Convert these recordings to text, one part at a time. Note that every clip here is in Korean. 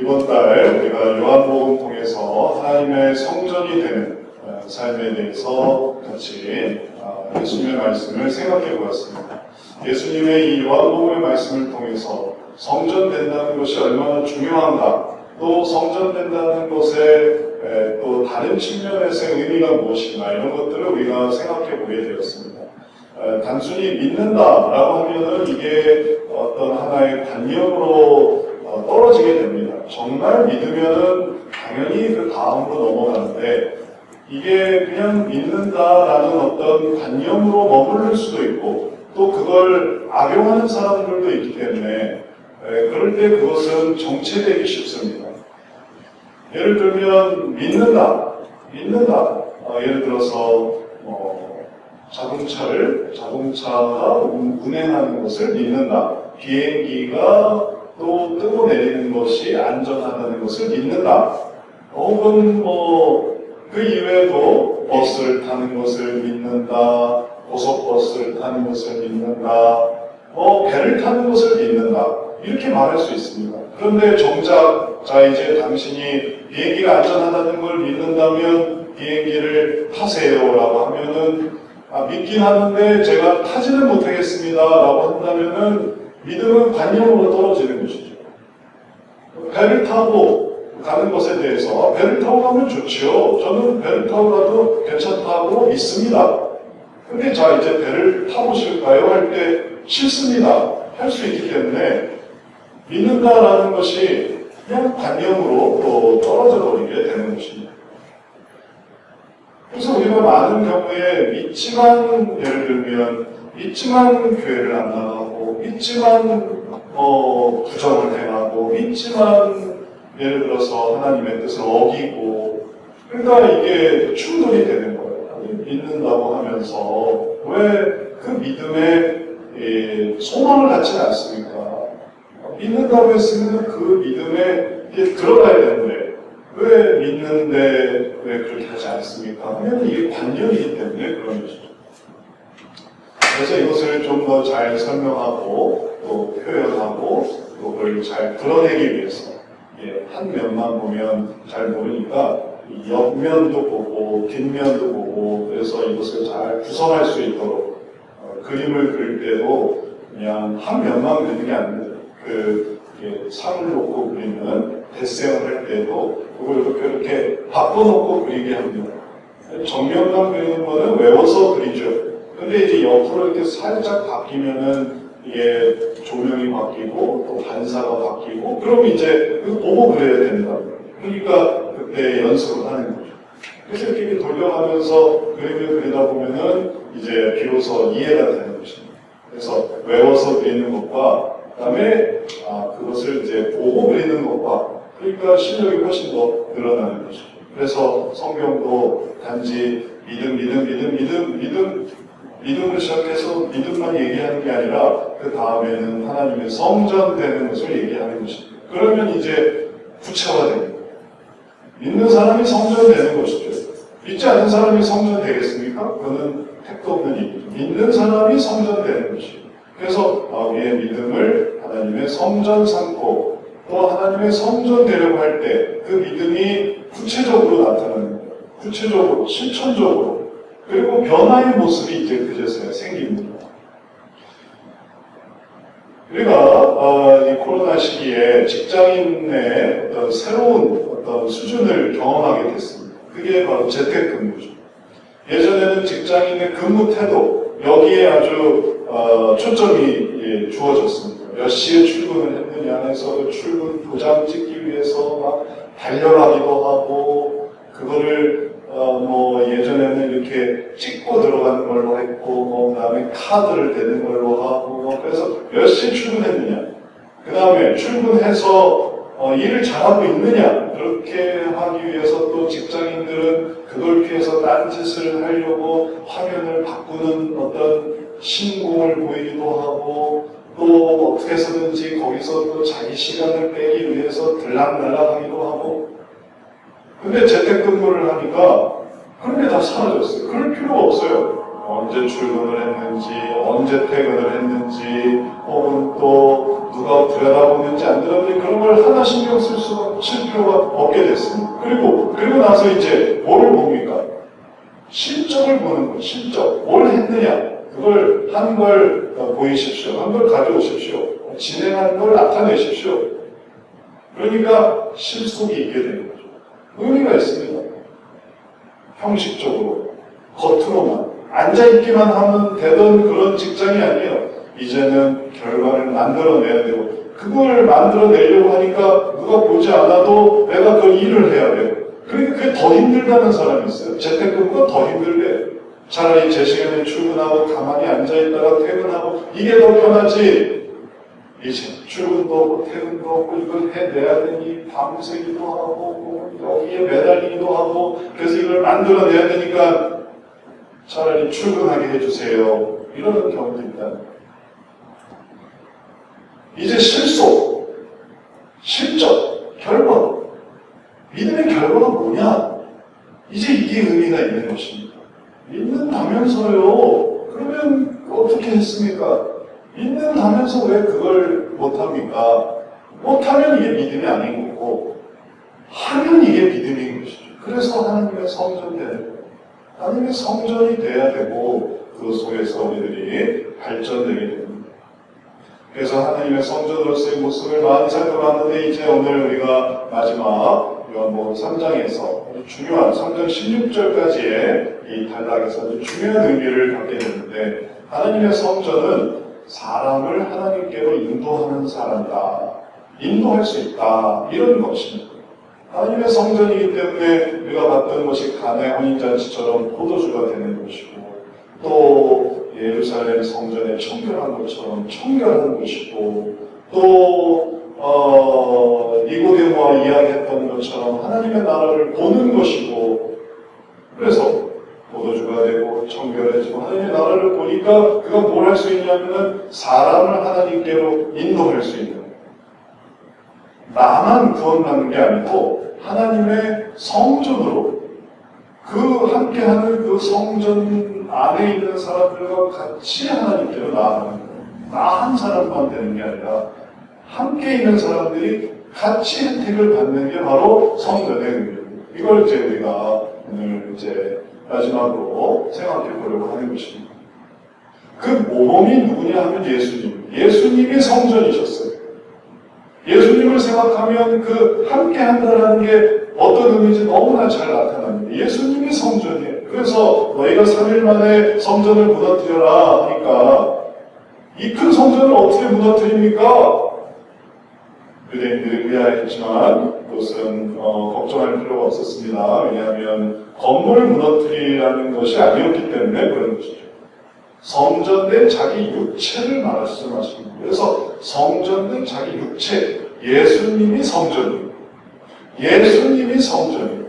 이번 달 우리가 요한복음 통해서 하나님의 성전이 되는 삶에 대해서 같이 예수님의 말씀을 생각해 보았습니다. 예수님의 이 요한복음의 말씀을 통해서 성전된다는 것이 얼마나 중요한가, 또 성전된다는 것의 또 다른 측면에서의 의미가 무엇인가, 이런 것들을 우리가 생각해 보게 되었습니다. 단순히 믿는다라고 하면은 이게 어떤 하나의 관념으로 떨어지게 됩니다. 정말 믿으면은 당연히 그 다음으로 넘어가는데, 이게 그냥 믿는다라는 어떤 관념으로 머무를 수도 있고, 또 그걸 악용하는 사람들도 있기 때문에 그럴 때 그것은 정체되기 쉽습니다. 예를 들면 믿는다. 예를 들어서 자동차가 운행하는 것을 믿는다. 비행기가 또 뜨고 내리는 것이 안전하다는 것을 믿는다. 혹은 그 이외에도 버스를 타는 것을 믿는다. 고속버스를 타는 것을 믿는다. 배를 타는 것을 믿는다. 이렇게 말할 수 있습니다. 그런데 정작 이제 당신이 비행기가 안전하다는 걸 믿는다면 비행기를 타세요라고 하면은 믿긴 하는데 제가 타지는 못하겠습니다라고 한다면은 믿음은 관념으로 떨어지는 것이죠. 배를 타고 가는 것에 대해서 배를 타고 가면 좋지요. 저는 배를 타고 가도 괜찮다고 믿습니다. 근데 이제 배를 타보실까요? 할 때 싫습니다. 할 수 있기 때문에 믿는다라는 것이 그냥 관념으로 또 떨어져 버리게 되는 것입니다. 그래서 우리가 많은 경우에 예를 들면 믿지만 교회를 안 나가고, 믿지만 부정을 행하고, 믿지만 예를 들어서 하나님의 뜻을 어기고, 그러니까 이게 충돌이 되는 거예요. 믿는다고 하면서 왜 그 믿음에 소망을 갖지 않습니까? 믿는다고 했으면 그 믿음에 들어가야 되는데 왜 믿는데 왜 그렇게 하지 않습니까? 하면 이게 관념이기 때문에 그런 것이죠. 그래서 이것을 좀 더 잘 설명하고 또 표현하고 또 그걸 잘 드러내기 위해서 한 면만 보면 잘 모르니까 옆면도 보고 뒷면도 보고, 그래서 이것을 잘 구성할 수 있도록 그림을 그릴 때도 그냥 한 면만 그리는 게 아닙니다. 상을 놓고 그리면 대생을 할 때도 그걸 이렇게 바꿔놓고 그리게 합니다. 정면만 그리는 거는 외워서 그리죠. 근데 이제 옆으로 이렇게 살짝 바뀌면은 이게 조명이 바뀌고 또 반사가 바뀌고, 그럼 이제 그거 보고 그려야 된다. 그러니까 그때 연습을 하는 거죠. 그래서 이렇게 돌려가면서 그림을 그리다 보면은 이제 비로소 이해가 되는 것입니다. 그래서 외워서 그리는 것과 그다음에 그것을 이제 보고 그리는 것과, 그러니까 실력이 훨씬 더 늘어나는 것이죠. 그래서 성경도 단지 믿음으로 시작해서 믿음만 얘기하는 게 아니라 그 다음에는 하나님의 성전되는 것을 얘기하는 것입니다. 그러면 이제 구체화됩니다. 믿는 사람이 성전되는 것이죠. 믿지 않는 사람이 성전되겠습니까? 그거는 택도 없는 일이죠. 믿는 사람이 성전되는 것이죠. 그래서 우리의 믿음을 하나님의 성전 삼고 또 하나님의 성전 되려고 할 때 그 믿음이 구체적으로 나타나는 거예요. 구체적으로, 실천적으로. 그리고 변화의 모습이 이제 그제서야 생깁니다. 우리가 이 코로나 시기에 직장인의 어떤 새로운 어떤 수준을 경험하게 됐습니다. 그게 바로 재택근무죠. 예전에는 직장인의 근무 태도, 여기에 아주 초점이 주어졌습니다. 몇 시에 출근을 했느냐 해서 그 출근 도장 찍기 위해서 막 달려가기도 하고, 그거를 예전에는 이렇게 찍고 들어가는 걸로 했고, 그다음에 카드를 대는 걸로 하고, 그래서 몇 시에 출근했느냐, 그 다음에 출근해서 일을 잘하고 있느냐, 그렇게 하기 위해서 또 직장인들은 그걸 피해서 딴짓을 하려고 화면을 바꾸는 어떤 신공을 보이기도 하고, 또 어떻게 해서든지 거기서 또 자기 시간을 빼기 위해서 들락날락하기도 하고. 근데 재택근무를 하니까 그런 게 다 사라졌어요. 그럴 필요가 없어요. 언제 출근을 했는지, 언제 퇴근을 했는지, 혹은 또 누가 들여다보는지 안 들여다보는지 그런 걸 하나 신경 칠 필요가 없게 됐습니다. 그리고 나서 이제 뭘 봅니까? 실적을 보는 거예요. 실적. 뭘 했느냐. 그걸 한 걸 보이십시오. 한 걸 가져오십시오. 진행한 걸 나타내십시오. 그러니까 실속이 있게 되는 거죠. 의미가 있습니다. 형식적으로. 겉으로만. 앉아있기만 하면 되던 그런 직장이 아니에요. 이제는 결과를 만들어내야 되고, 그걸 만들어내려고 하니까 누가 보지 않아도 내가 그 일을 해야 돼요. 그러니까 그게 더 힘들다는 사람이 있어요. 재택근무가 더 힘들게. 차라리 제 시간에 출근하고 가만히 앉아있다가 퇴근하고 이게 더 편하지. 이제 출근도 없고 퇴근도 없고 이걸 해내야 되니 밤새기도 하고 여기에 매달리기도 하고 그래서 이걸 만들어내야 되니까 차라리 출근하게 해주세요. 이러는 경우도 있다. 이제 실속, 실적, 결과. 믿음의 결과가 뭐냐? 이제 이게 의미가 있는 것입니다. 믿는다면서요. 그러면 어떻게 했습니까? 믿는다면서 왜 그걸 못합니까? 못하면 이게 믿음이 아닌 거고, 하면 이게 믿음인 것이죠. 그래서 하나님의 성전이 되는 거예요. 하나님의 성전이 돼야 되고, 그 속에서 우리들이 발전되게 됩니다. 그래서 하나님의 성전으로서의 모습을 많이 살펴봤는데, 이제 오늘 우리가 마지막 요한복음 3장에서 중요한 3장 16절까지의 이 단락에서 아주 중요한 의미를 갖게 되는데, 하나님의 성전은 사람을 하나님께로 인도하는 사람이다. 인도할 수 있다. 이런 것입니다. 하나님의 성전이기 때문에 우리가 봤던 것이 가나의 혼인잔치처럼 포도주가 되는 것이고, 또 예루살렘 성전에 청결한 것처럼 청결한 것이고, 또 니고데모와 이야기했던 것처럼 하나님의 나라를 보는 것이고, 그래서 포도주가 되고 청결해지고 하나님의 나라를 보니까 그가 뭘 할 수 있냐면은 사람을 하나님께로 인도할 수 있는 거예요. 나만 구원받는 게 아니고 하나님의 성전으로 그 함께하는 그 성전 안에 있는 사람들과 같이 하나님께로 나아가는 거예요. 나 한 사람만 되는 게 아니라 함께 있는 사람들이 같이 혜택을 받는 게 바로 성전의 의미입니다. 이걸 이제 우리가 오늘 이제 마지막으로 생각해 보려고 하는 것입니다. 그 모범이 누구냐 하면 예수님. 예수님이 성전이셨어요. 예수님을 생각하면 그 함께 한다는 게 어떤 의미인지 너무나 잘 나타납니다. 예수님이 성전이에요. 그래서 너희가 3일 만에 성전을 무너뜨려라 하니까 이 큰 성전을 어떻게 무너뜨립니까? 유대인들이 의아했지만 그것은 걱정할 필요가 없었습니다. 왜냐하면 건물을 무너뜨리라는 것이 아니었기 때문에 그런 것이죠. 성전된 자기 육체를 말씀하십니다. 그래서 성전된 자기 육체, 예수님이 성전이에요. 예수님이 성전이에요.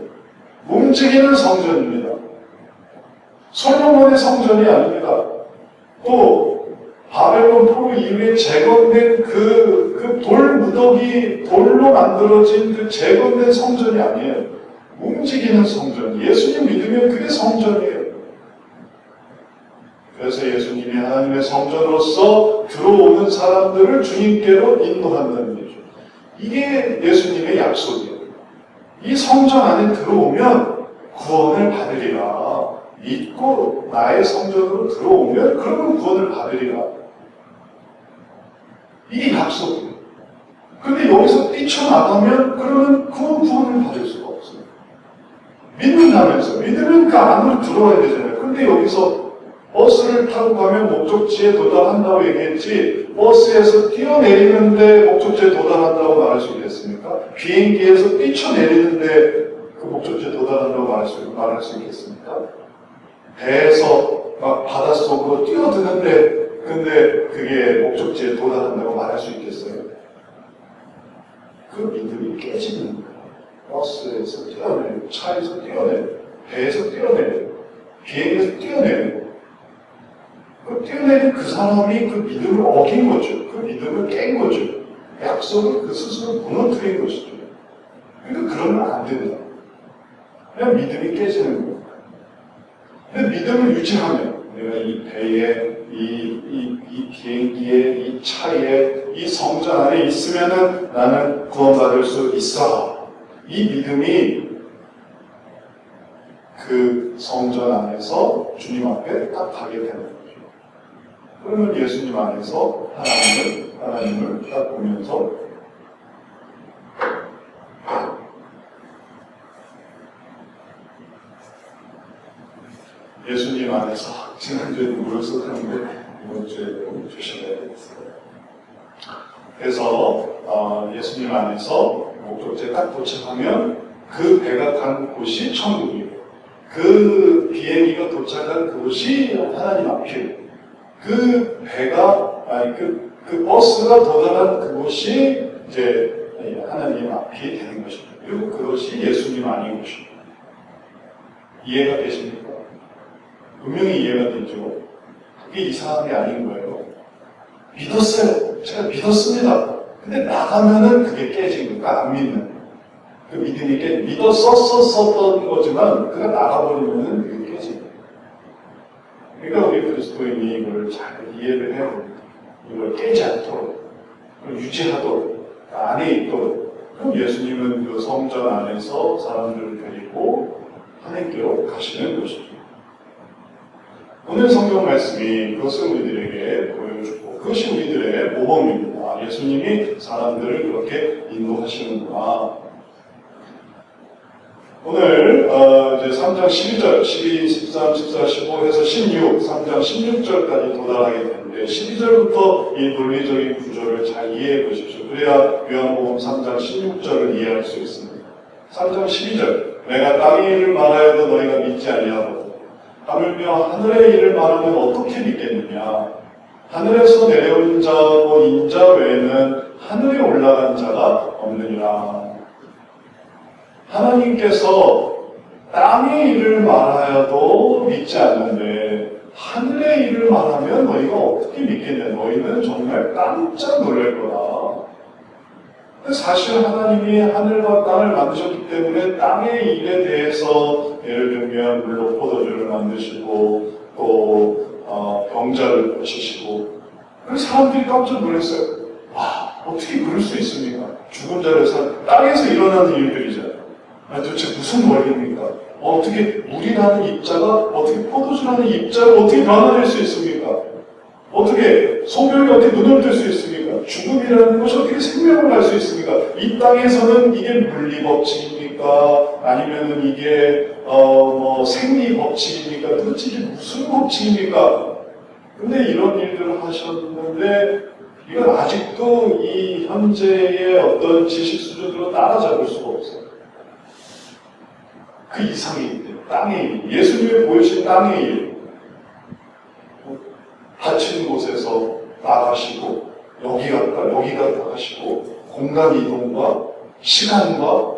움직이는 성전입니다. 솔로몬의 성전이 아닙니다. 또 바벨론 포로 이후에 재건된 그 돌 무더기, 돌로 만들어진 그 재건된 성전이 아니에요. 움직이는 성전. 예수님 믿으면 그게 성전이에요. 그래서 예수님이 하나님의 성전으로서 들어오는 사람들을 주님께로 인도한다는 거죠. 이게 예수님의 약속이에요. 이 성전 안에 들어오면 구원을 받으리라. 믿고 나의 성전으로 들어오면 그러면 구원을 받으리라. 이게 약속이에요. 근데 여기서 뛰쳐나가면 그러면 구원을 받을 수가 없어요. 믿는다면서. 믿으면 그 안으로 들어와야 되잖아요. 근데 여기서 버스를 타고 가면 목적지에 도달한다고 얘기했지, 버스에서 뛰어내리는데 목적지에 도달한다고 말할 수 있겠습니까? 비행기에서 뛰쳐내리는데 그 목적지에 도달한다고 말할 수 있겠습니까? 배에서 막 바닷속으로 뛰어드는데 근데 그게 목적지에 도달한다고 말할 수 있겠어요? 그 믿음이 깨지는 거예요. 버스에서 뛰어내리고, 차에서 뛰어내리고, 배에서 뛰어내리고, 비행기에서 뛰어내리고, 그 뛰어내린 그 사람이 그 믿음을 어긴 거죠. 그 믿음을 깬 거죠. 약속을 그 스스로 무너뜨린 것이죠. 그러니까 그러면 안 된다. 그냥 믿음이 깨지는 거예요. 근데 믿음을 유지하면, 내가 이 배에, 이 비행기에, 이 차에, 이 성전 안에 있으면은 나는 구원받을 수 있어. 이 믿음이 그 성전 안에서 주님 앞에 딱 가게 되는 거죠. 그러면 예수님 안에서 하나님을 딱 보면서 예수님 안에서 지난주에도 물었었는데 이번 주에 조심해야 되겠어요. 그래서 예수님 안에서 목적지에 딱 도착하면 그 배가 간 곳이 천국이에요. 그 비행기가 도착한 그곳이 하나님 앞이에요. 그 배가 그 버스가 도달한 그곳이 이제 하나님 앞이 되는 것입니다. 그리고 그것이 예수님 안인 것입니다. 이해가 되십니까? 분명히 이해가 되죠. 그게 이상한 게 아닌 거예요. 믿었어요. 제가 믿었습니다. 근데 나가면은 그게 깨진 거니까 안 믿는. 그 믿음이 믿었었던 거지만 그가 나가버리면은 그게 깨진 거예요. 그러니까 우리 그리스도인이 이걸 잘 이해를 해야 됩니다. 이걸 깨지 않도록, 그걸 유지하도록, 안에 있도록. 그럼 예수님은 그 성전 안에서 사람들을 데리고 하나님께로 가시는 것이죠. 오늘 성경 말씀이 그것을 우리들에게 보여주고 그것이 우리들의 모범입니다. 예수님이 사람들을 그렇게 인도하시는구나. 오늘 이제 3장 12절, 12, 13, 14, 15 해서 16, 3장 16절까지 도달하게 되는데 12절부터 이 논리적인 구조를 잘 이해해 보십시오. 그래야 요한복음 3장 16절을 이해할 수 있습니다. 3장 12절, 내가 땅의 일을 말하여도 너희가 믿지 아니하고 하물며 하늘의 일을 말하면 어떻게 믿겠느냐. 하늘에서 내려온 자고 인자 외에는 하늘에 올라간 자가 없느니라. 하나님께서 땅의 일을 말하여도 믿지 않는데 하늘의 일을 말하면 너희가 어떻게 믿겠냐. 너희는 정말 깜짝 놀랄 거다. 사실 하나님이 하늘과 땅을 만드셨기 때문에 땅의 일에 대해서 예를 들면 물로 포도주를 만드시고 또 병자를 고치시고 사람들이 깜짝 놀랐어요. 와, 어떻게 그럴 수 있습니까? 죽은 자를 땅에서 일어나는 일들이잖아요. 도대체 무슨 원리입니까? 어떻게 물이라는 입자가 어떻게 포도주라는 입자를 어떻게 변화될 수 있습니까? 어떻게 소명이 어떻게 눈을 뜰 수 있습니까? 죽음이라는 것이 어떻게 생명을 할 수 있습니까? 이 땅에서는 이게 물리 법칙입니까? 아니면은 이게 생리 법칙입니까? 도대체 이게 무슨 법칙입니까? 근데 이런 일들을 하셨는데 이건 아직도 이 현재의 어떤 지식 수준으로 따라잡을 수가 없어요. 그 이상이기 때문에 땅의 일, 예수님이 보여주신 땅의 일, 닫힌 곳에서 나가시고 여기 갔다 여기 갔다 하시고 공간 이동과 시간과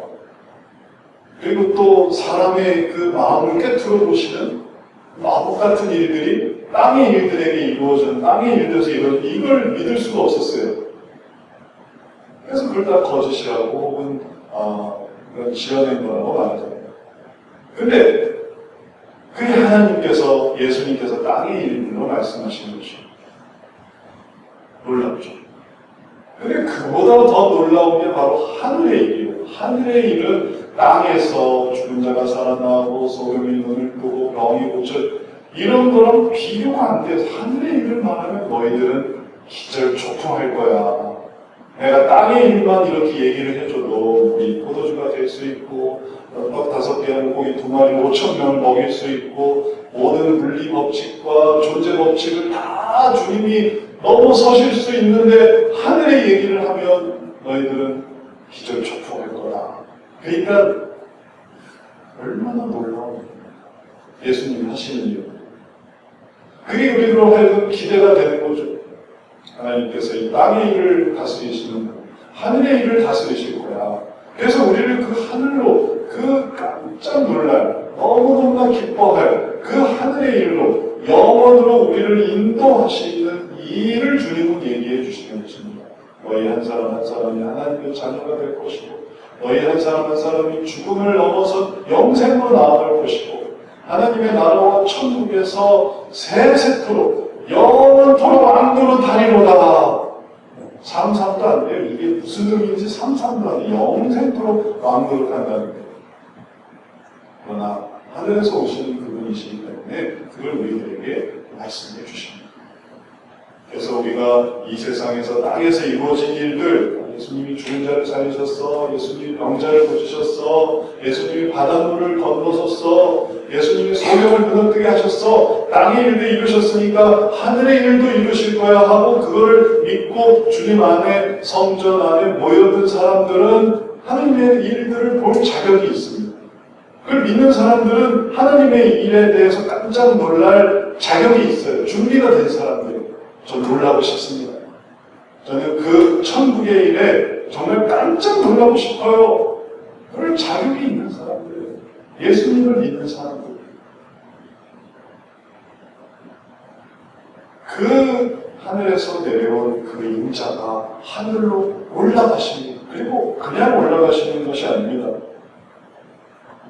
그리고 또 사람의 그 마음을 깨트려 보시는 마법 같은 일들이 땅의 일들에게 이루어진 땅의 일들에서 이루어진 이걸 믿을 수가 없었어요. 그래서 그걸 다 거짓이라고 혹은 그런 지어낸 거라고 말하잖아요. 근데 그 하나님께서 예수님께서 땅의 일로 말씀하시는 것이 놀랍죠. 근데 그보다 더 놀라운 게 바로 하늘의 일이에요. 하늘의 일은 땅에서 죽은 자가 살아나고 소금이 눈을 뜨고 병이 고쳐 이런 거랑 비교가 안 돼서 하늘의 일을 말하면 너희들은 기절초풍할 거야. 내가 땅의 일만 이렇게 얘기를 해줘도 우리 포도주가 될 수 있고 떡 5개 고기 2마리 5,000명을 먹일 수 있고 모든 물리 법칙과 존재 법칙을 다 주님이 넘어서실 수 있는데 하늘의 얘기를 하면 너희들은 기절초풍할 거라. 그러니까 얼마나 놀라운 예수님이 하시는 일. 그게 우리로 하여금 기대가 되는 거죠. 하나님께서 이 땅의 일을 다스리시는 하늘의 일을 다스리실 거야. 그래서 우리를 그 하늘로 그 깜짝 놀랄 너무너무나 기뻐할 그 하늘의 일로 영원으로 우리를 인도하시는 이 일을 주님은 얘기해 주시는 것입니다. 너희 한 사람 한 사람이 하나님의 자녀가 될 것이고 너희 한 사람 한 사람이 죽음을 넘어서 영생으로 나아갈 것이고 하나님의 나라와 천국에서 세세토록 영원토록 왕노릇 하리로다. 상상도 안 돼요. 이게 무슨 의미인지 상상도 안 돼요. 영생토록 왕노릇 한다는 거예요. 그러나 하늘에서 오시는 그분이시기 때문에 그걸 우리들에게 말씀해 주십니다. 그래서 우리가 이 세상에서 땅에서 이루어진 일들, 예수님이 죽은 자를 살리셨어, 예수님이 병자를 고치셨어, 예수님이 바닷물을 건너섰어, 예수님이 소경을 무너뜨게 하셨어, 땅의 일도 이루셨으니까 하늘의 일도 이루실 거야 하고 그걸 믿고 주님 안에, 성전 안에 모여든 사람들은 하나님의 일들을 볼 자격이 있습니다. 그걸 믿는 사람들은 하나님의 일에 대해서 깜짝 놀랄 자격이 있어요. 준비가 된 사람들이에요. 전 놀라고 싶습니다. 저는 그 천국의 일에 정말 깜짝 놀라고 싶어요. 그럴 자격이 있는 사람들이에요. 예수님을 믿는 사람들. 그 하늘에서 내려온 그 인자가 하늘로 올라가십니다. 그리고 그냥 올라가시는 것이 아닙니다.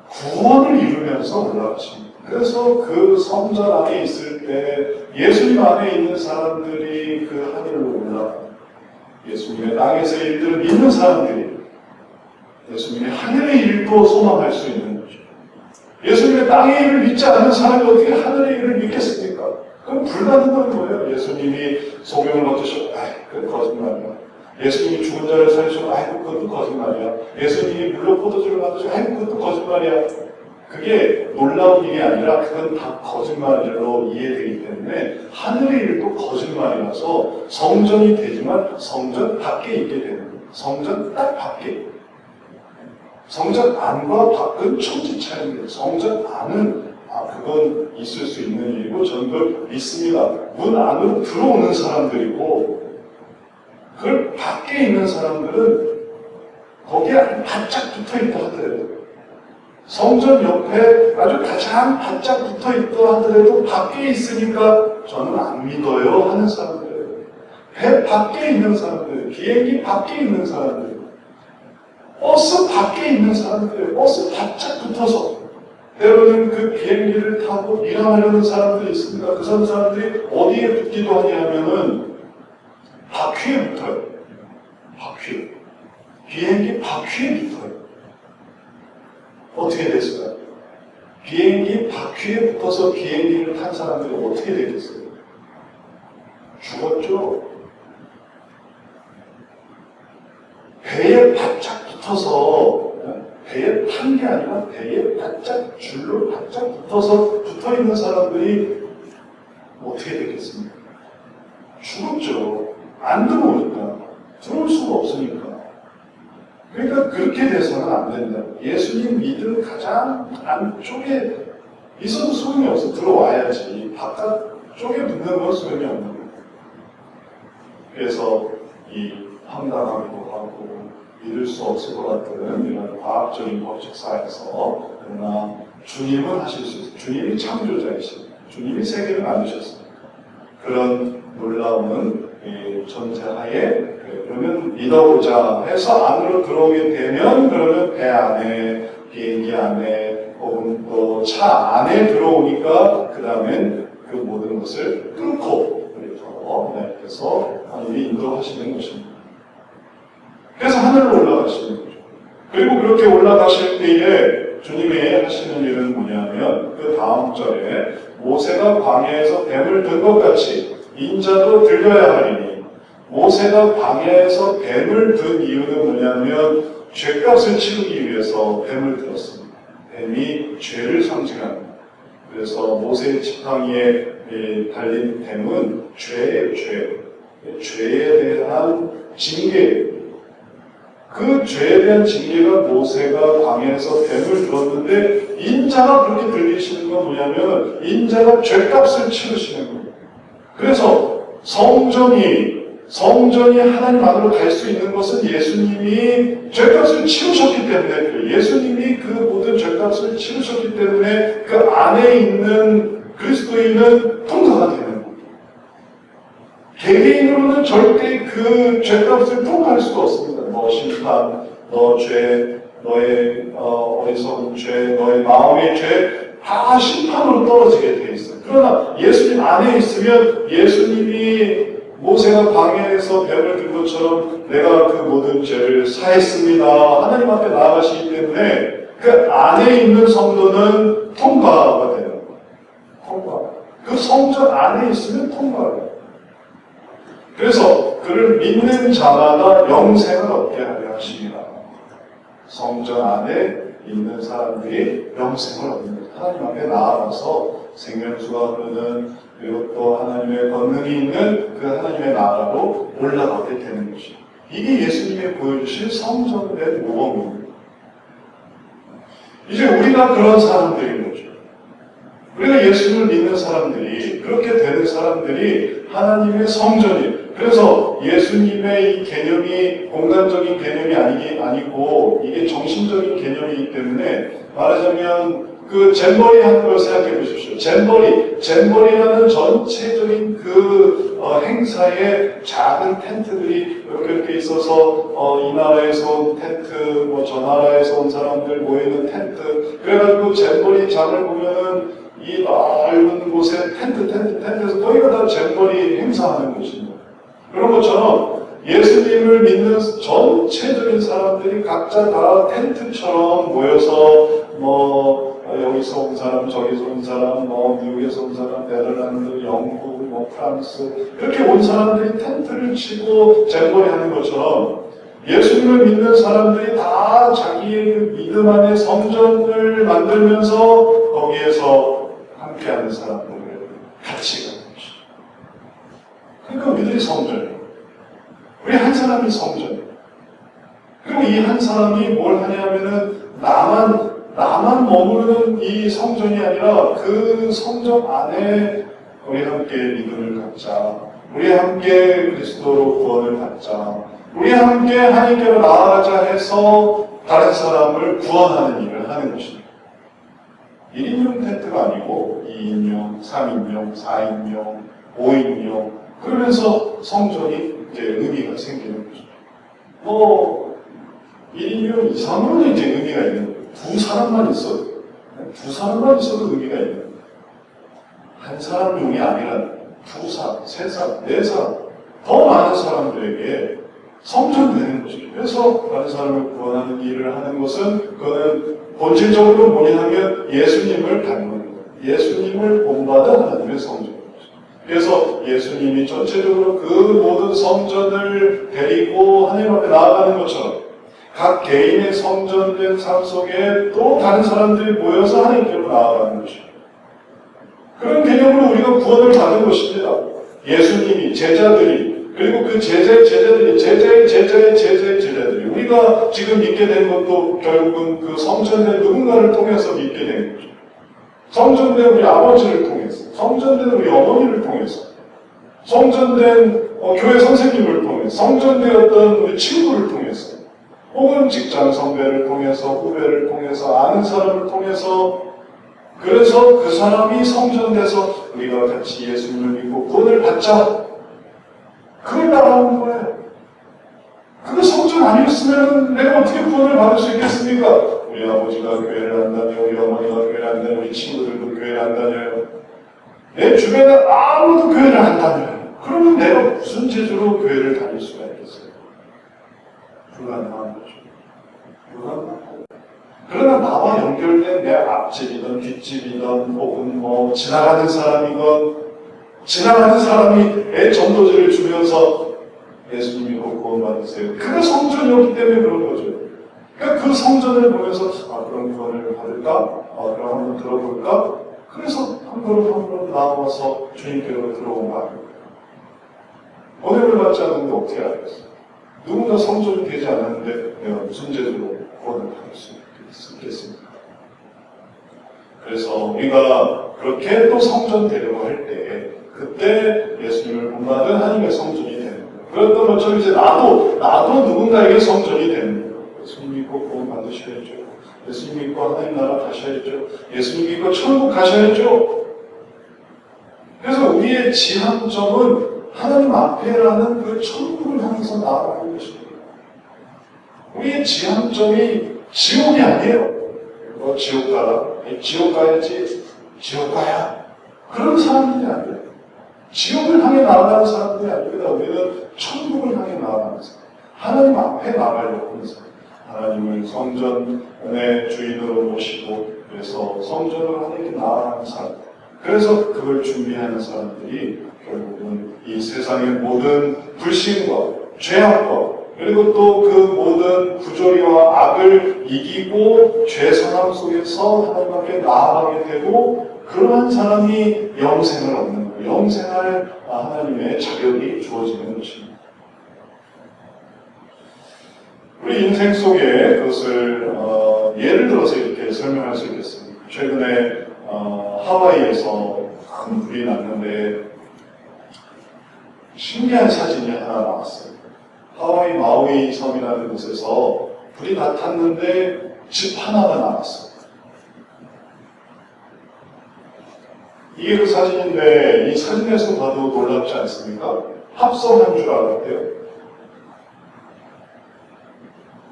구원을 이루면서 올라가십니다. 그래서 그 성전 안에 있을 때 예수님 안에 있는 사람들이 그 하늘로 올라갑니다. 예수님의 땅에서 일들을 믿는 사람들이 예수님의 하늘의 일도 소망할 수 있는 거죠. 예수님의 땅의 일을 믿지 않는 사람이 어떻게 하늘의 일을 믿겠습니까? 그건 불가능한 거예요. 예수님이 소경을 거두셨고, 그건 거짓말이야. 예수님이 죽은 자를 살리시고, 그것도 거짓말이야. 예수님이 물로 포도주를 만드시고, 그것도 거짓말이야. 그게 놀라운 일이 아니라 그건 다 거짓말로 이해되기 때문에 하늘의 일도 거짓말이라서 성전이 되지만 성전 밖에 있게 되는 거예요. 성전 딱 밖에. 성전 안과 밖은 천지 차이입니다. 성전 안은 그건 있을 수 있는 일이고 저는 그걸 믿습니다. 문 안으로 들어오는 사람들이고 그걸 밖에 있는 사람들은 거기에 바짝 붙어있다 하더라도 성전 옆에 아주 가장 바짝 붙어있다 하더라도 밖에 있으니까 저는 안 믿어요 하는 사람들이에요. 배 밖에 있는 사람들, 비행기 밖에 있는 사람들, 버스 밖에 있는 사람들, 버스 바짝 붙어서 때로는 그 비행기를 타고 일하려는 사람들이 있습니다. 그 사람들이 어디에 붙기도 하냐면은 바퀴에 붙어요. 바퀴. 비행기 바퀴에 붙어요. 어떻게 됐을까요? 비행기 바퀴에 붙어서 비행기를 탄 사람들이 어떻게 되겠어요? 죽었죠? 배에 바짝 붙어서 배에 탄 게 아니라 배에 바짝 줄로 바짝 붙어서 붙어있는 사람들이 어떻게 되겠습니까? 죽었죠. 안 들어오니까. 들어올 수가 없으니까. 그러니까 그렇게 돼서는 안 된다. 예수님 믿음 가장 안쪽에 있어도 소용이 없어. 들어와야지. 바깥쪽에 붙는 건 소용이 없는 거예요. 그래서 이 황당하기도 하고 믿을 수 없을 것 같은 이런 과학적인 법칙사에서 그러나 주님은 하실 수 있어요. 주님이 창조자이십니다. 주님이 세계를 만드셨습니다. 그런 놀라운 전제하에 그러면 믿어보자 해서 안으로 들어오게 되면 그러면 배 안에, 비행기 안에 혹은 또 차 안에 들어오니까 그 다음엔 그 모든 것을 끊고 그래서 하나님이 인도하시는 것입니다. 그래서 하늘로 올라가시는 거죠. 그리고 그렇게 올라가실 때에 주님이 하시는 일은 뭐냐면 그 다음 절에 모세가 광야에서 뱀을 든 것 같이 인자도 들려야 하리니 모세가 광야에서 뱀을 든 이유는 뭐냐면 죄값을 치르기 위해서 뱀을 들었습니다. 뱀이 죄를 상징합니다. 그래서 모세의 지팡이에 달린 뱀은 죄예요, 죄. 죄에 대한 징계예요. 그 죄에 대한 징계가 모세가 광야에서 뱀을 들었는데 인자가 그렇게 들리시는 건 뭐냐면 인자가 죄값을 치르시는 겁니다. 그래서 성전이 하나님 안으로 갈 수 있는 것은 예수님이 죄값을 치르셨기 때문에 그래요. 예수님이 그 모든 죄값을 치르셨기 때문에 그 안에 있는 그리스도인은 통과가 되는 겁니다. 개개인으로는 절대 그 죄값을 통과할 수가 없습니다. 뭐 심판, 너 죄, 너의 어리석은 죄, 너의 마음의 죄 다 심판으로 떨어지게 돼 있어요. 그러나 예수님 안에 있으면 예수님이 모세가 광야에서 뱀을 든 것처럼 내가 그 모든 죄를 사했습니다. 하나님 앞에 나아가시기 때문에 그 안에 있는 성도는 통과가 되는 거예요. 통과. 그 성전 안에 있으면 통과해요. 그래서 그를 믿는 자마다 영생을 얻게 하려 하십니다. 성전 안에 있는 사람들이 영생을 얻는 거예요. 하나님 앞에 나아가서 생명수가 흐르는 그리고 또 하나님의 권능이 있는 그 하나님의 나라로 올라가게 되는 것이죠. 이게 예수님이 보여주신 성전의 모범입니다. 이제 우리가 그런 사람들인 거죠. 우리가 예수를 믿는 사람들이, 그렇게 되는 사람들이 하나님의 성전이에요. 그래서 예수님의 이 개념이 공간적인 개념이 아니고 이게 정신적인 개념이기 때문에 말하자면 그 잼버리 하는 걸 생각해 보십시오. 잼버리라는 전체적인 그 행사에 작은 텐트들이 이렇게 있어서 이 나라에서 온 텐트, 뭐 저 나라에서 온 사람들 모이는 텐트. 그래가지고 잼버리 장을 보면은 이 넓은 곳에 텐트에서 거기가 다 잼버리 행사하는 곳입니다. 그런 것처럼 예수님을 믿는 전체적인 사람들이 각자 다 텐트처럼 모여서 여기서 온 사람, 저기서 온 사람, 미국에서 온 사람, 네덜란드, 영국, 프랑스 이렇게 온 사람들이 텐트를 치고 잼버리 하는 것처럼 예수님을 믿는 사람들이 다 자기의 믿음 안에 성전을 만들면서 거기에서 함께하는 사람들을 같이 가는 것이죠. 그러니까 우리들이 성전이에요. 우리 한 사람이 성전이에요. 그리고 이 한 사람이 뭘 하냐면은 나만 머무르는 이 성전이 아니라 그 성전 안에 우리 함께 믿음을 갖자. 우리 함께 그리스도로 구원을 받자. 우리 함께 하나님께로 나아가자 해서 다른 사람을 구원하는 일을 하는 것입니다. 1인용 텐트가 아니고 2인용, 3인용, 4인용, 5인용 그러면서 성전이 이제 의미가 생기는 거죠. 1인용 이상으로는 이제 의미가 있는 거예요. 두 사람만 있어도 의미가 있는 거예요. 한 사람용이 아니라 두 사람, 세 사람, 네 사람 더 많은 사람들에게 성전되는 것이죠. 그래서 다른 사람을 구원하는 일을 하는 것은 그거는 본질적으로 뭐냐면 예수님을 닮는 거예요. 예수님을 본받은 하나님의 성전입니다. 그래서 예수님이 전체적으로 그 모든 성전을 데리고 하나님 앞에 나아가는 것처럼 각 개인의 성전된 삶 속에 또 다른 사람들이 모여서 하나님께로 나아가는 것입니다. 그런 개념으로 우리가 구원을 받은 것입니다. 예수님이 제자들이 그리고 그 제자들이 제자들이 우리가 지금 믿게 된 것도 결국은 그 성전된 누군가를 통해서 믿게 된 거죠. 성전된 우리 아버지를 통해서, 성전된 우리 어머니를 통해서, 성전된 교회 선생님을 통해서, 성전되었던 우리 친구를 통해서, 혹은 직장 선배를 통해서, 후배를 통해서, 아는 사람을 통해서, 그래서 그 사람이 성전돼서 우리가 같이 예수님을 믿고 구원을 받자. 그걸 따라하는 거예요. 그거 성전 아니었으면 내가 어떻게 구원을 받을 수 있겠습니까? 우리 아버지가 교회를 안 다녀요. 우리 어머니가 교회를 안 다녀요. 우리 친구들도 교회를 안 다녀요. 내 주변에 아무도 교회를 안 다녀요. 그러면 내가 무슨 재주로 교회를 다닐 수가 있겠어요? 불가능한 거죠. 불가능한 거예요. 그러나 나와 연결된 내 앞집이든 뒷집이든 혹은 지나가는 사람이건 지나가는 사람이 내 전도지를 주면서 예수님이 구원 받으세요. 그게 성전이었기 때문에 그런 거죠. 그러니까 그 성전을 보면서 그런 구원을 받을까? 그럼 한번 들어볼까? 그래서 한 걸음 나와서 주님께로 들어온 거 아닙니까? 은혜를 받지 않는데 어떻게 알겠어요? 누군가 성전이 되지 않았는데 내가 무슨 죄로 구원을 받을 수 있겠습니까? 그래서 우리가 그렇게 또 성전 되려고 할 때 그때 예수님을 본받은 하나님의 성전이 되는 거예요. 그랬던 것처럼 이제 나도 누군가에게 성전이 되는 거예요. 예수님 믿고 구원 받으셔야죠. 예수님 믿고 하나님 나라 가셔야죠. 예수님 믿고 천국 가셔야죠. 그래서 우리의 지향점은 하나님 앞에라는 그 천국을 향해서 나아가는 것입니다. 우리의 지향점이 지옥이 아니에요. 지옥 가라. 지옥 가야지. 지옥 가야. 그런 사람들이 아니에요. 지옥을 향해 나아가는 사람들이 아닙니다. 우리는 천국을 향해 나아가는 사람. 하나님 앞에 나가려고 하는 사람. 하나님을 성전의 주인으로 모시고 그래서 성전을 하나님께 나아가는 사람. 그래서 그걸 준비하는 사람들이 결국은 이 세상의 모든 불신과 죄악과 그리고 또 그 모든 부조리와 악을 이기고 죄선함 속에서 하나님 앞에 나아가게 되고 그러한 사람이 영생을 얻는 거예요. 영생할 하나님의 자격이 주어지는 것입니다. 우리 인생 속에 그것을 예를 들어서 이렇게 설명할 수 있겠습니다. 최근에 하와이에서 큰 불이 났는데 신기한 사진이 하나 나왔어요. 하와이 마우이 섬이라는 곳에서 불이 나탔는데 집 하나가 나왔어요. 이게 그 사진인데 이 사진에서 봐도 놀랍지 않습니까? 합성한 줄 알았대요.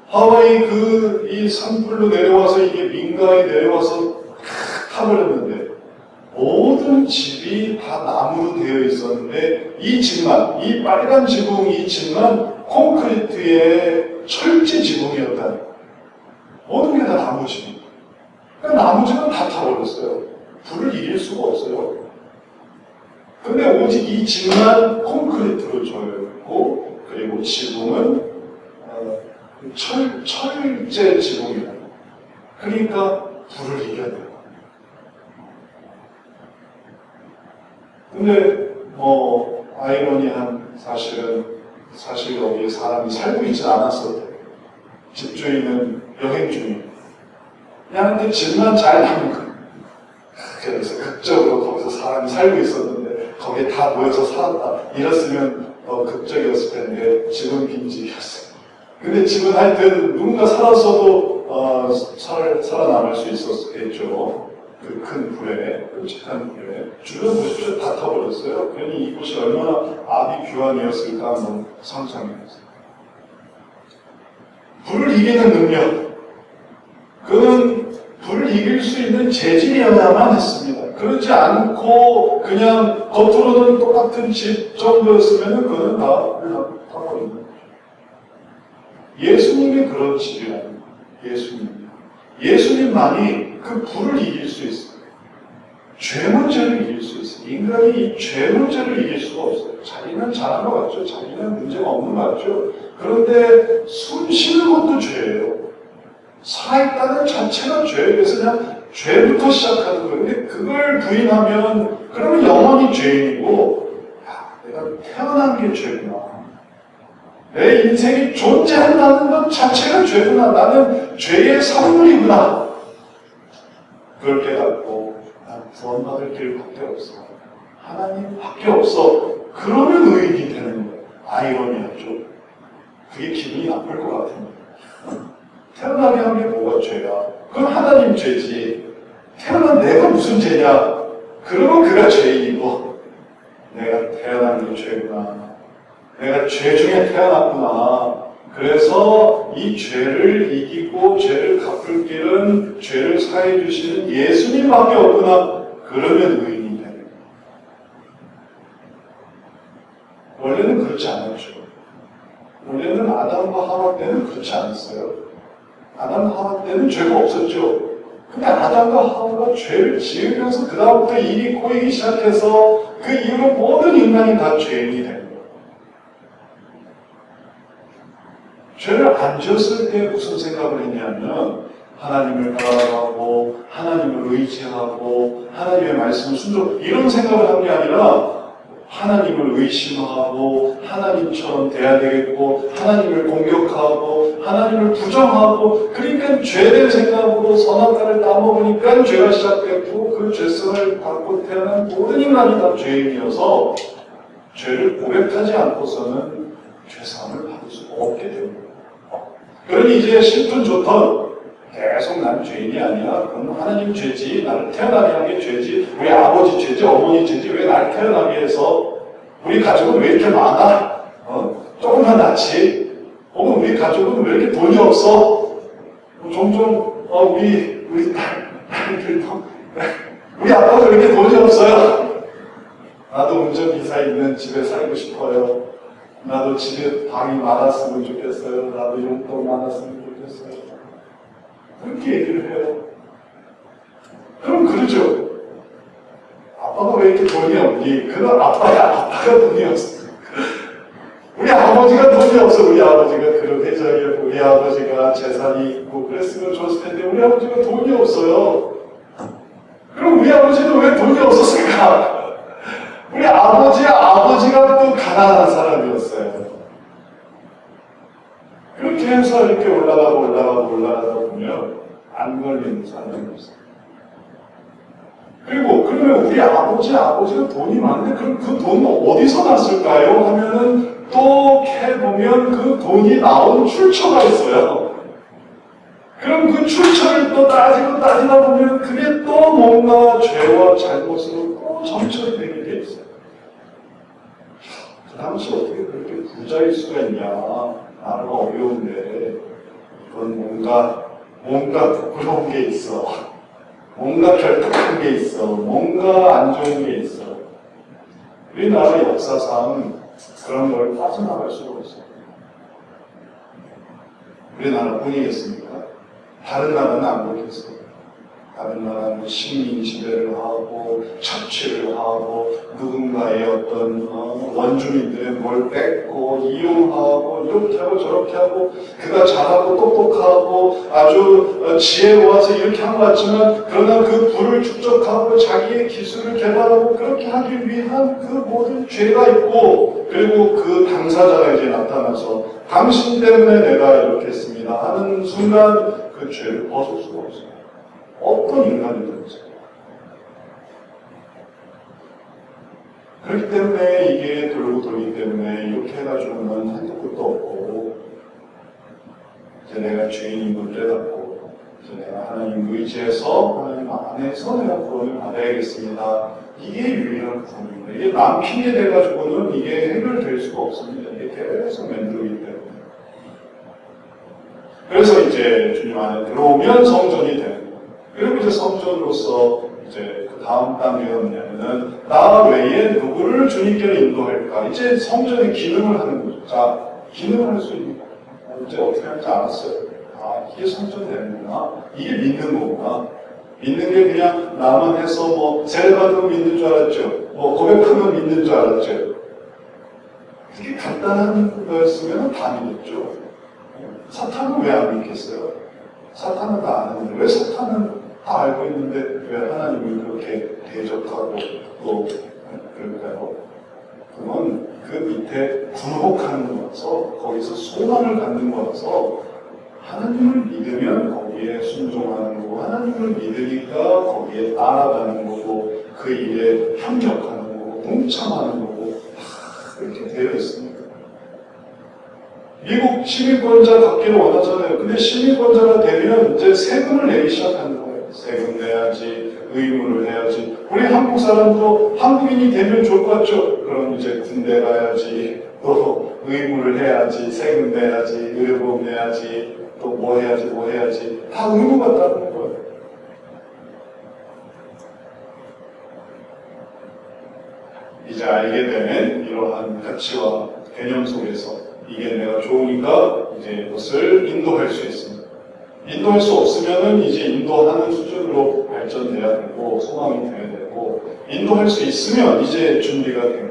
하와이 이 산불로 내려와서 이게 민가에 내려와서 타버렸는데 모든 집이 다 나무로 되어 있었는데 이 집만, 이 빨간 지붕 이 집만 콘크리트의 철제 지붕이었다니. 모든 게 다 나무 지붕. 그러니까 나무 집은 다 타버렸어요. 불을 이길 수가 없어요. 근데 오직 이 집만 콘크리트로 조여있고 그리고 지붕은 철제 지붕이다. 그러니까 불을 이겨야 돼요. 근데 아이러니한 사실 여기에 사람이 살고 있지 않았어요. 집주인은 여행 중이에요. 그냥 근데 집만 잘 남은 거예요. 그래서 극적으로 거기서 사람이 살고 있었는데 거기에 다 모여서 살았다. 이랬으면 극적이었을 텐데 집은 빈집이었어요. 근데 집은 하여튼 누군가 살았어도 살아남을 수 있었겠죠. 그 큰 불에, 끔찍한 불에. 주변 보십시오. 다 타버렸어요. 괜히 이곳이 얼마나 아비규환이었을까 한번 상상해보세요. 불을 이기는 능력. 그는 불을 이길 수 있는 재질이어야만 했습니다. 그렇지 않고 그냥 겉으로는 똑같은 집 정도였으면 그는 다 타버린 거죠. 예수님이 그런 집이라는 거예요. 예수님만이 그 불을 이길 수 있어요. 죄 문제를 이길 수 있어요. 인간이 이 죄 문제를 이길 수가 없어요. 자기는 잘한 것 같죠. 자기는 문제가 없는 것 같죠. 그런데 숨 쉬는 것도 죄예요. 살아있다는 자체가 죄예요. 그래서 그냥 죄부터 시작하는 거예요. 근데 그걸 부인하면 그러면 영원히 죄인이고 내가 태어난 게 죄구나. 내 인생이 존재한다는 것 자체가 죄구나. 나는 죄의 산물이구나. 그걸 깨닫고 난 구원받을 길밖에 없어. 하나님밖에 없어. 그러면 의인이 되는 거예요. 아이러니하죠. 그게 기분이 나쁠 것 같은데. 태어나게 한 게 뭐가 죄야? 그럼 하나님 죄지. 태어난 내가 무슨 죄냐? 그러면 그가 죄인이고 내가 태어난 게 죄구나. 내가 죄 중에 태어났구나. 그래서 이 죄를 이기고 죄를 갚을 길은 죄를 사해 주시는 예수님밖에 없구나. 그러면 의인이 되는 거예요. 원래는 그렇지 않았죠. 원래는 아담과 하와 때는 그렇지 않았어요. 아담과 하와 때는 죄가 없었죠. 근데 아담과 하와가 죄를 지으면서 그 다음부터 일이 꼬이기 시작해서 그 이후로 모든 인간이 다 죄인이 된 거예요. 죄를 안 지었을 때 무슨 생각을 했냐면 하나님을 따라가고 하나님을 의지하고 하나님의 말씀을 순종 이런 생각을 한 게 아니라 하나님을 의심하고 하나님처럼 돼야 되겠고 하나님을 공격하고 하나님을 부정하고 그러니까 죄된 생각으로 선악과를 따먹으니까 죄가 시작됐고 그 죄성을 갖고 태어난 모든 인간이 다 죄인이어서 죄를 고백하지 않고서는 죄사함을 받을 수 없게 됩니다. 그러니 이제 싫든 좋든 계속 난 죄인이 아니야. 그건 하나님 죄지. 나를 태어나게 한 게 죄지. 우리 아버지 죄지, 어머니 죄지. 왜 나를 태어나게 해서? 우리 가족은 왜 이렇게 많아? 조금만 낫지. 혹은 우리 가족은 왜 이렇게 돈이 없어? 종종 우리 우리 딸들도 우리 아빠가 그렇게 돈이 없어요. 나도 운전기사 있는 집에 살고 싶어요. 나도 집에 방이 많았으면 좋겠어요. 나도 용돈 많았으면 좋겠어요. 그렇게 얘기를 해요. 그럼 그러죠. 아빠가 왜 이렇게 돈이 없니? 그건 아빠가 돈이 없어. 우리 아버지가 돈이 없어. 우리 아버지가 그런 회장이었고, 우리 아버지가 재산이 있고, 그랬으면 좋았을 텐데, 우리 아버지가 돈이 없어요. 그럼 우리 아버지는 왜 돈이 없었을까? 우리 아버지가 또 가난한 사람이었어요. 그렇게 해서 이렇게 올라가다 보면, 안 걸리는 사람이 없어요. 그리고 그러면 우리 아버지가 돈이 많은데 그럼 그 돈은 어디서 났을까요? 하면은 또 해보면 그 돈이 나온 출처가 있어요. 그럼 그 출처를 또 따지다 보면 그게 또 뭔가 죄와 잘못으로 또 점철이 되게 돼 있어요. 그 당시 어떻게 그렇게 부자일 수가 있냐? 나라가 어려운데 이건 뭔가 부끄러운 게 있어. 뭔가 결탁한 게 있어. 뭔가 안 좋은 게 있어. 우리나라 역사상 그런 걸 빠져나갈 수가 없어요. 우리나라 뿐이겠습니까? 다른 나라는 안 그렇겠어요. 다른 나라는 식민 지배를 하고 착취를 하고 누군가의 어떤 원주민들의 뭘 뺏고 이용하고 이렇게 하고 저렇게 하고 그가 잘하고 똑똑하고 아주 지혜 모아서 이렇게 한 것 같지만 그러나 그 부를 축적하고 자기의 기술을 개발하고 그렇게 하기 위한 그 모든 죄가 있고 그리고 그 당사자가 이제 나타나서 당신 때문에 내가 이렇게 했습니다 하는 순간 그 죄를 벗을 수가 없어요. 어떤 인간이든지. 그렇기 때문에 이게 돌고 돌기 때문에 이렇게 해가지고는 한도 끝도 없고 이제 내가 죄인인 걸 깨닫고 이제 내가 하나님 의지해서 하나님 안에서 내가 구원을 받아야겠습니다. 이게 유일한 구원입니다. 이게 남 핑계 대가지고는 이게 해결될 수가 없습니다. 이게 계속 맴돌기 때문에. 그래서 이제 주님 안에 들어오면 성전이 되는 거예요. 그리고 이제 성전으로서 이제 그 다음 단계가 뭐냐면은 나 외에 누구를 주님께로 인도할까? 이제 성전의 기능을 하는 거죠. 자, 기능을 할 수 있는 거. 이제 어떻게 할지 알았어요. 아, 이게 성전 되는구나. 이게 믿는 거구나. 믿는 게 그냥 나만 해서 뭐 세례 받으면 믿는 줄 알았죠. 뭐 고백하면 믿는 줄 알았죠. 그게 간단한 거였으면 다 믿었죠. 사탄은 왜 안 믿겠어요? 사탄은 다 아는데 왜 사탄은 다 알고 있는데 왜 하나님을 그렇게 대적하고 또 그럴까요? 그건 그 밑에 굴복하는 거라서 거기서 소망을 갖는 거라서 하나님을 믿으면 거기에 순종하는 거고 하나님을 믿으니까 거기에 따라가는 거고 그 일에 협력하는 거고 동참하는 거고 다 그렇게 되어 있습니다. 미국 시민권자 갖기를 원하잖아요. 근데 시민권자가 되면 이제 세금을 내기 시작하는 거예요. 세금 내야지, 의무를 해야지. 우리 한국 사람도 한국인이 되면 좋을 것 같죠? 그럼 이제 군대 가야지, 또 의무를 해야지, 세금 내야지, 의료보험 내야지, 또 뭐 해야지. 다 의무가 따르는 거예요. 이제 알게 되는 이러한 가치와 개념 속에서 이게 내가 좋으니까 이제 이것을 인도할 수 있습니다. 인도할 수 없으면은 이제 인도하는 수준으로 발전돼야 되고 소망이 돼야 되고 인도할 수 있으면 이제 준비가 됩니다.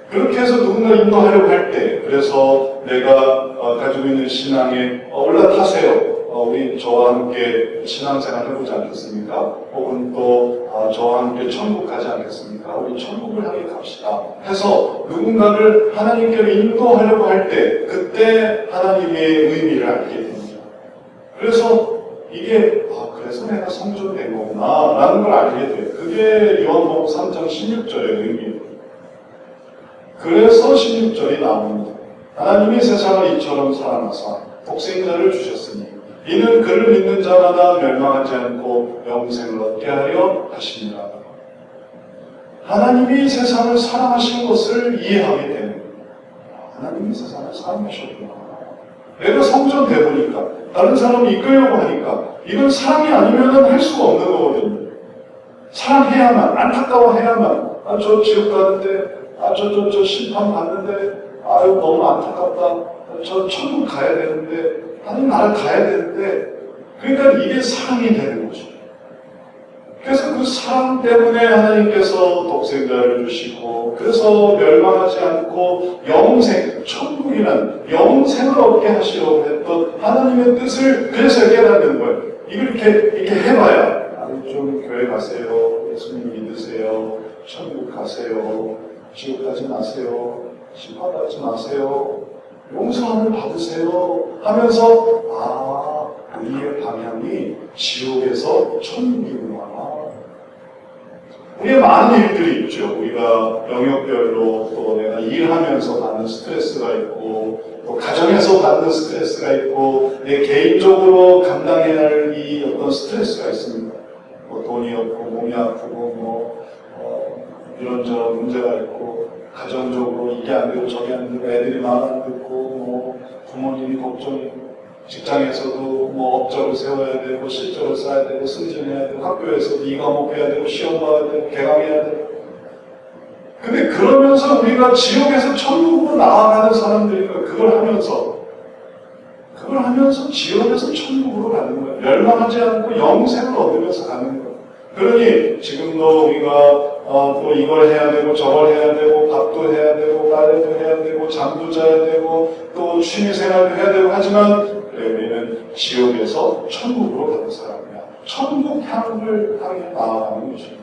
그렇게 해서 누군가 인도하려고 할 때 그래서 내가 가지고 있는 신앙에 올라타세요. 우리 저와 함께 신앙생활 해보지 않겠습니까? 혹은 또 저와 함께 천국 가지 않겠습니까? 우리 천국을 향해 갑시다. 해서 누군가를 하나님께로 인도하려고 할 때 그때 하나님의 의미를 알게 됩니다. 그래서 이게 그래서 내가 성전된 거구나 라는 걸 알게 돼요. 그게 요한복음 3장 16절의 의미예요. 그래서 16절이 나옵니다. 하나님이 세상을 이처럼 사랑하사 독생자를 주셨으니 이는 그를 믿는 자마다 멸망하지 않고 영생을 얻게 하려 하십니다. 하나님이 세상을 사랑하신 것을 이해하게 되는 거예요. 하나님이 세상을 사랑하셨구나. 내가 성전 되보니까 다른 사람을 이끌려고 하니까 이건 사랑이 아니면 할 수가 없는 거거든요. 사랑해야만, 안타까워해야만, 저 지옥 가는데, 저 심판 받는데, 아유 너무 안타깝다, 저 천국 가야 되는데, 아니 나라 가야 되는데, 그러니까 이게 사랑이 되는 거죠. 그래서 그 사랑 때문에 하나님께서 독생자를 주시고, 그래서 멸망하지 않고 영생, 천국이란 영생을 얻게 하시려고 했던 하나님의 뜻을 그래서 깨닫는 거예요. 이걸 이렇게 해봐야, 좀 교회 가세요, 예수님 믿으세요, 천국 가세요, 지옥 가지 마세요, 심판받지 마세요, 용서함을 받으세요 하면서 우리의 방향이 지옥에서 천국이구나. 우리의 많은 일들이 있죠. 우리가 영역별로 또 내가 일하면서 받는 스트레스가 있고, 또 가정에서 받는 스트레스가 있고, 내 개인적으로 감당해야 할 이 어떤 스트레스가 있습니다. 뭐 돈이 없고, 몸이 아프고, 이런저런 문제가 있고, 가정적으로 이게 안 되고 저게 안 되고, 애들이 말 안 듣고, 부모님이 걱정이고, 직장에서도 업적을 세워야 되고, 실적을 쌓아야 되고, 승진해야 되고, 학교에서도 이 과목 해야 되고, 시험 봐야 되고, 개강해야 되고. 근데 그러면서 우리가 지옥에서 천국으로 나아가는 사람들이니까 그걸 하면서 지옥에서 천국으로 가는 거예요. 멸망하지 않고 영생을 얻으면서 가는 거예요. 그러니 지금도 우리가 또 이걸 해야 되고 저걸 해야 되고 밥도 해야 되고 빨래도 해야 되고 잠도 자야 되고 또 취미생활도 해야 되고 하지만 우리는 지옥에서 천국으로 가는 사람이야. 천국 향을 향해 나아가는 것입니다.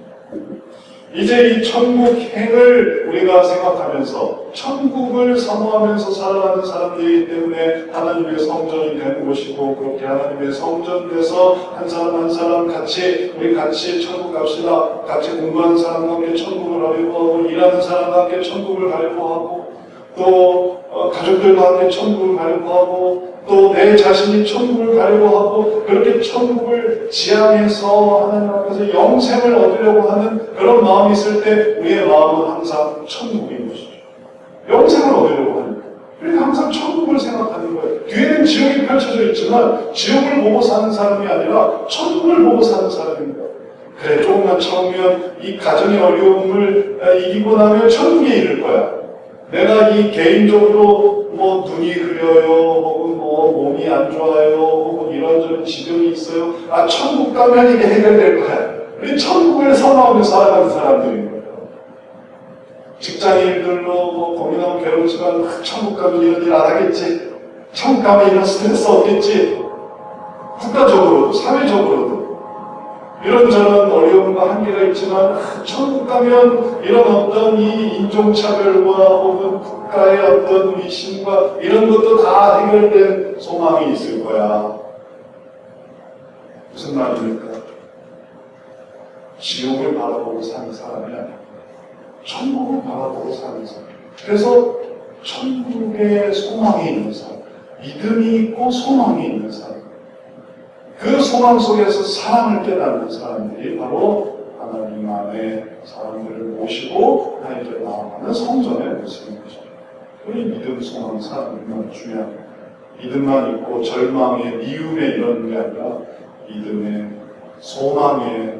이제 이 천국행을 우리가 생각하면서 천국을 사모하면서 살아가는 사람들이기 때문에 하나님의 성전이 되는 것이고, 그렇게 하나님의 성전 돼서 한 사람 한 사람 우리 같이 천국 갑시다. 같이 공부하는 사람과 함께 천국을 가려고 하고, 일하는 사람과 함께 천국을 가려고 하고, 또 가족들과 함께 천국을 가려고 하고, 또 내 자신이 천국을 가려고 하고, 그렇게 천국을 지향해서 하나님 앞에서 영생을 얻으려고 하는 그런 마음이 있을 때 우리의 마음은 항상 천국인 것이죠. 영생을 얻으려고 하니까. 그러니까 항상 천국을 생각하는 거예요. 뒤에는 지옥이 펼쳐져 있지만 지옥을 보고 사는 사람이 아니라 천국을 보고 사는 사람입니다. 그래, 조금만 참으면 이 가정의 어려움을 이기고 나면 천국에 이를 거야. 내가 이 개인적으로 눈이 흐려요, 혹은 몸이 안 좋아요, 혹은 이런저런 지병이 있어요. 천국 가면 이게 해결될 거야. 우리 천국을 선호하며 살아가는 사람들인 거예요. 직장인들로 고민하고 괴롭지만 천국 가면 이런 일 안 하겠지. 천국 가면 이런 스트레스 없겠지. 국가적으로도 사회적으로도 이런저런 어려움과 한계가 있지만 천국 가면 이런 어떤 이 인종차별과 혹은 국가의 어떤 위신과 이런 것도 다 해결된 소망이 있을 거야. 무슨 말입니까? 지옥을 바라보고 사는 사람이 아니야. 천국을 바라보고 사는 사람. 그래서 천국에 소망이 있는 사람, 믿음이 있고 소망이 있는 사람, 그 소망 속에서 사랑을 깨닫는 사람들이 바로 하나님 안에 사람들을 모시고 하나님께 나아가는 성전의 모습인 것이죠. 우리 믿음, 소망, 사랑이 얼마나 중요합니다. 믿음만 있고 절망에, 미움에 이런 게 아니라 믿음에, 소망에,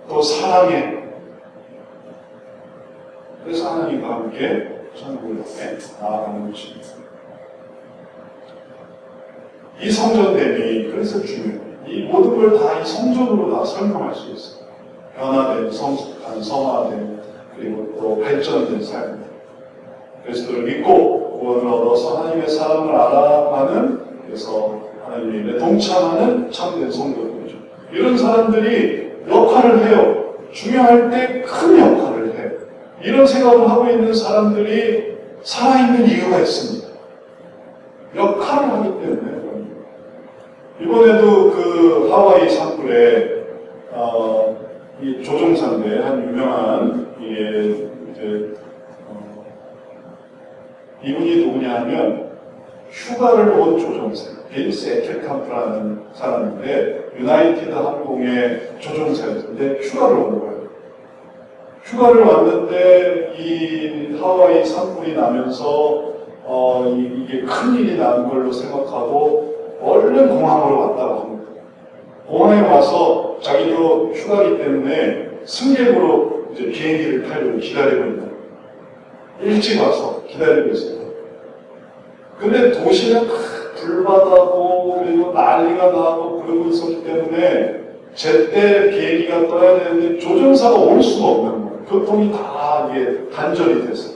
또 사랑에. 그래서 하나님과 함께 천국을 향해 나아가는 것입니다. 이 성전됨이 그래서 중요해요. 이 모든 걸 다 이 성전으로 다 설명할 수 있어요. 변화된, 성화된, 그리고 또 발전된 삶. 그리스도를 믿고 구원을 얻어서 하나님의 사랑을 알아가는, 그래서 하나님의 일에 동참하는 참된 성도들이죠. 이런 사람들이 역할을 해요. 중요할 때 큰 역할을 해요. 이런 생각을 하고 있는 사람들이 살아있는 이유가 있습니다. 역할을 하기 때문에. 이번에도 그 하와이 산불에 이 조종사인데 한 유명한 이분이 누구냐 하면 휴가를 온 조종사 빈스 에켈캄프라는 사람인데 유나이티드 항공의 조종사였는데 휴가를 온 거예요. 휴가를 왔는데 이 하와이 산불이 나면서 이게 큰일이 난 걸로 생각하고 얼른 공항으로 왔다고 합니다. 공항에 와서 자기도 휴가기 때문에 승객으로 이제 비행기를 타려고 기다리고 있는 거예요. 일찍 와서 기다리고 있어요. 근데 도시는 불바다고 그리고 난리가 나고 그러고 있었기 때문에 제때 비행기가 떠야 되는데 조종사가 올 수가 없는 거예요. 교통이 다 이게 단절이 됐어요.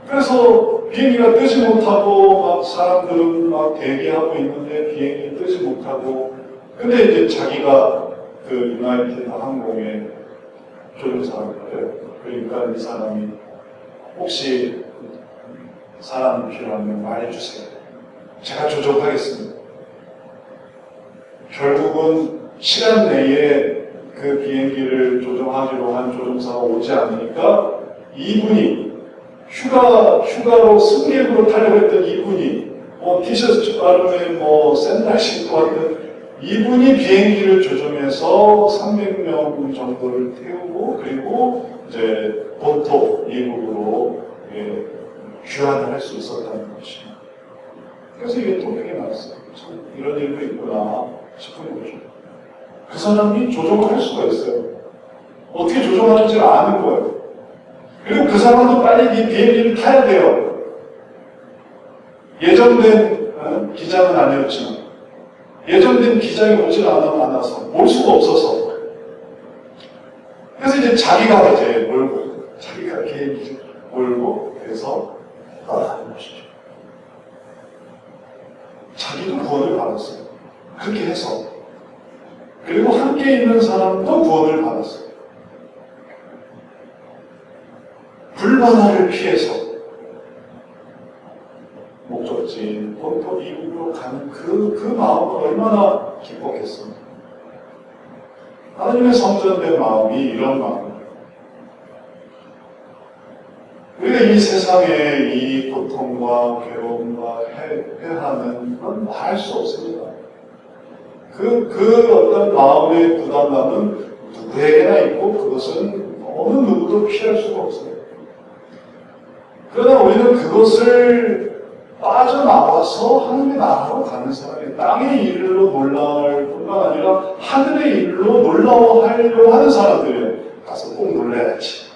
그래서 비행기가 뜨지 못하고 막 사람들은 막 대기하고 있는데 비행기 뜨지 못하고 근데 이제 자기가 그 유나이티드 항공의 조종사라고 그래요. 그러니까 이 사람이 혹시 사람이 필요하면 말해주세요. 제가 조종하겠습니다. 결국은 시간 내에 그 비행기를 조종하기로 한 조종사가 오지 않으니까 이분이 휴가로 승객으로 타려고 했던 이분이 티셔츠 바르면 샌들 신고 왔던 이분이 비행기를 조종해서 300명 정도를 태우고 그리고 이제 본토 미국으로 귀환을 할 수 있었다는 것입니다. 그래서 이게 토픽이 나왔어요. 참 이런 일도 있구나 싶은 거죠. 그 사람이 조종을 할 수가 있어요. 어떻게 조종하는지 아는 거예요. 그리고 그 사람도 빨리 이 비행기를 타야 돼요. 예정된 기장은 아니었지만 예정된 기장이 오질 않아서 올 수가 없어서 그래서 이제 자기가 이제 몰고 자기가 비행기를 몰고 그래서 따라가는 것이죠. 자기도 구원을 받았어요. 그렇게 해서 그리고 함께 있는 사람도 구원을 받았어요. 불바다를 피해서 목적지인 본토 미국으로 가는 그 마음은 얼마나 기뻤겠습니까? 하나님의 성전된 마음이 이런 마음이에요. 우리가 이 세상에 이 고통과 괴로움과 회한은 그건 말할 수 없습니다. 그 어떤 마음의 부담감은 누구에게나 있고 그것은 어느 누구도 피할 수가 없어요. 그러나 우리는 그것을 빠져나와서 하늘의 나라로 가는 사람이 땅의 일로 놀라울 뿐만 아니라 하늘의 일로 놀라워하려고 하는 사람들이에요. 가서 꼭 놀라야지.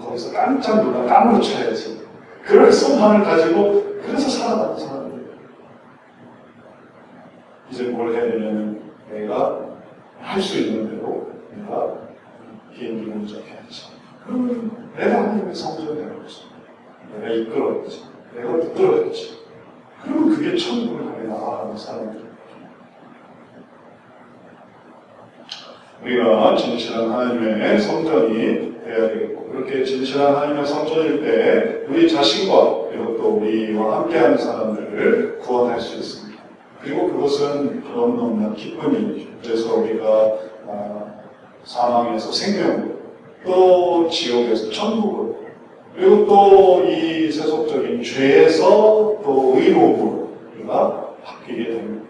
거기서 깜짝 놀라 까무러쳐야지. 그럴 소망을 가지고 그래서 살아가는 사람들이에요. 이제 뭘 해야 되냐면 내가 할 수 있는 대로 내가 비행기를 운전해야지. 그러면 내가 하나님의 성전을 되어야지. 내가 이끌어야지. 내가 붙들어야지. 그러면 그게 천국을 향해 나아가는 사람들입니다. 우리가 진실한 하나님의 성전이 되어야 되겠고 그렇게 진실한 하나님의 성전일 때 우리 자신과 그리고 또 우리와 함께하는 사람들을 구원할 수 있습니다. 그리고 그것은 너무너무나 기쁜 일이죠. 그래서 우리가 사망에서 생명으로 또 지옥에서 천국으로 그리고 또 이 세속적인 죄에서 또 의로움으로 우리가 바뀌게 됩니다.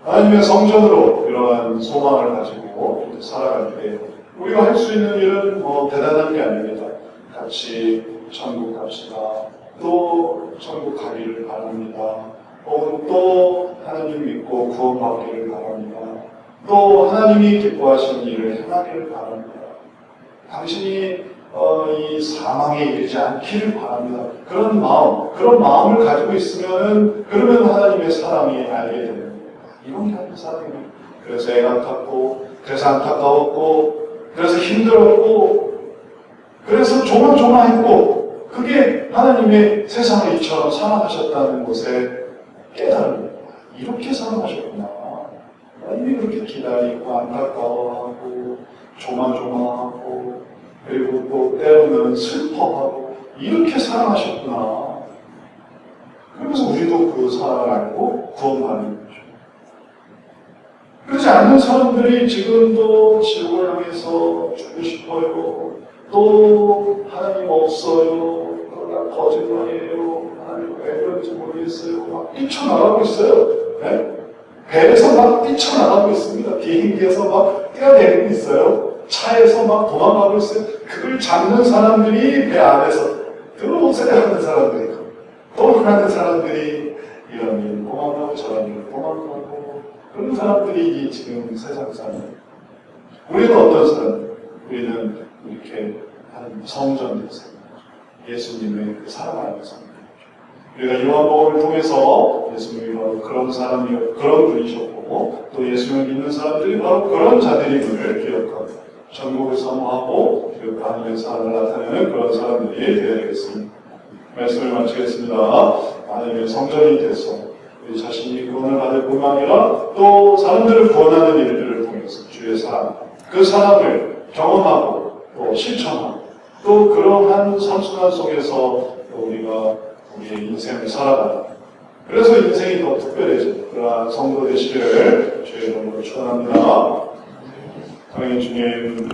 하나님의 성전으로 이러한 소망을 가지고 살아갈 때 우리가 할 수 있는 일은 대단한 게 아닙니다. 같이 천국 갑시다. 또 천국 가기를 바랍니다. 또 하나님 믿고 구원받기를 바랍니다. 또 하나님이 기뻐하시는 일을 행하기를 바랍니다. 당신이 이 사망에 이르지 않기를 바랍니다. 그런 마음을 가지고 있으면 그러면 하나님의 사랑이 알게 됩니다. 이런 게 하나님의 사랑이에요. 그래서 애가 안타깝고, 그래서 안타까웠고, 그래서 힘들었고, 그래서 조마조마했고, 그게 하나님의 세상을 이처럼 사랑하셨다는 것에 깨달음입니다. 이렇게 사랑하셨구나. 하나님이 그렇게 기다리고, 안타까워하고, 조마조마하고, 그리고 또 때로는 슬퍼하고, 이렇게 사랑하셨구나. 그래서 우리도 그 사랑을 알고 구원받는 거죠. 그렇지 않는 사람들이 지금도 지옥을 향해서 죽고 싶어요. 또 하나님 없어요. 그러나 거짓말이에요. 하나님 왜 그런지 모르겠어요. 막 뛰쳐나가고 있어요. 네? 배에서 막 뛰쳐나가고 있습니다. 비행기에서 막 뛰어내리고 있어요. 차에서 막 도망가고 있어요. 그걸 잡는 사람들이 배 안에서 들어오세요 하는 사람들이고 또 많은 사람들이 이런 일 도망가고 저런 일 도망가고 그런 사람들이 지금 세상 사는. 우리는 어떤 사람? 우리는 이렇게 한 성전에서 예수님의 그 사랑 안에서 우리가 요한복음을 통해서 예수님이 바로 그런 사람이 그런 분이셨고 또 예수님을 믿는 사람들이 바로 그런 자들임을 기억하고 전국을 사모하고 그 하나님의 사랑을 나타내는 그런 사람들이 되어야 되겠습니다. 말씀을 마치겠습니다. 하나님의 성전이 돼서 우리 자신이 구원을 받을 뿐만 아니라 또 사람들을 구원하는 일들을 통해서 주의 사랑, 그 사랑을 경험하고 또 실천하고 또 그러한 선순환 속에서 우리가 우리의 인생을 살아가는 그래서 인생이 더 특별해지는 그러한 성도 되시기를 주의 이름으로 축원합니다. 사랑의 주님.